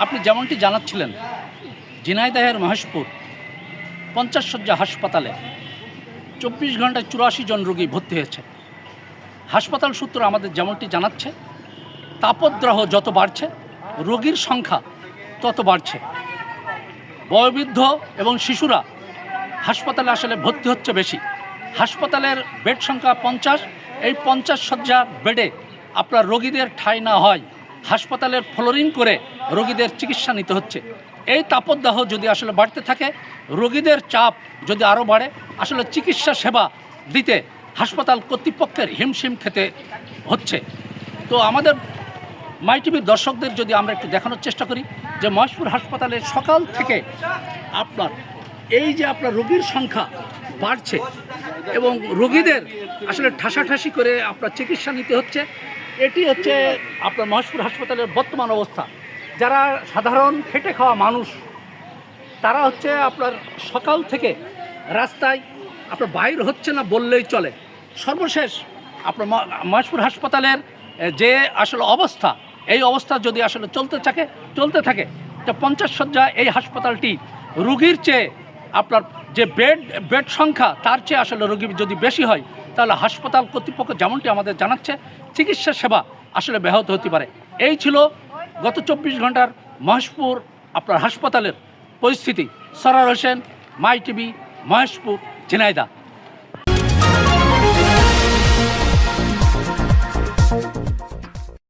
আপনি যেমনটি জানাচ্ছিলেন, ঝিনাইদহের মহেশপুর 50 শয্যা হাসপাতালে 24 ঘন্টায় 84 জন রোগী ভর্তি হয়েছে। হাসপাতাল সূত্র আমাদের যেমনটি জানাচ্ছে, তাপদ্রাহ যত বাড়ছে রোগীর সংখ্যা তত বাড়ছে। বয়োবৃদ্ধ এবং শিশুরা হাসপাতালে আসলে ভর্তি হচ্ছে বেশি। হাসপাতালের বেড সংখ্যা 50। এই 50 শয্যা বেডে আপনার রোগীদের ঠাঁই না হয় হাসপাতালের ফ্লোরিং করে রোগীদের চিকিৎসা নিতে হচ্ছে। এই তাপদাহ যদি আসলে বাড়তে থাকে, রোগীদের চাপ যদি আরও বাড়ে, আসলে চিকিৎসা সেবা দিতে হাসপাতাল কর্তৃপক্ষের হিমশিম খেতে হচ্ছে। তো আমাদের মাই টিভির দর্শকদের যদি আমরা একটু দেখানোর চেষ্টা করি যে মহেশপুর হাসপাতালে সকাল থেকে আপনার এই যে আপনার রোগীর সংখ্যা বাড়ছে এবং রোগীদের আসলে ঠাসাঠাসি করে আপনার চিকিৎসা নিতে হচ্ছে। এটি হচ্ছে আপনার মহেশপুর হাসপাতালের বর্তমান অবস্থা। যারা সাধারণ খেটে খাওয়া মানুষ, তারা হচ্ছে আপনার সকাল থেকে রাস্তায় আপনার বাইর হচ্ছে না বললেই চলে। সর্বশেষ আপনার মহেশপুর হাসপাতালের যে আসলে অবস্থা, এই অবস্থা যদি আসলে চলতে থাকে তো 50 শয্যা এই হাসপাতালটি রোগীর চেয়ে আপনার যে বেড সংখ্যা তার চেয়ে আসলে রোগী যদি বেশি হয়, তাহলে হাসপাতাল কর্তৃপক্ষ যেমনটি আমাদের জানাচ্ছে চিকিৎসা সেবা আসলে ব্যাহত হতে পারে। এই ছিল গত 24 ঘন্টার মহেশপুর আপনার হাসপাতালের পরিস্থিতি। সরার হোসেন, মাই টিভি, মহেশপুর, ঝিনাইদহ।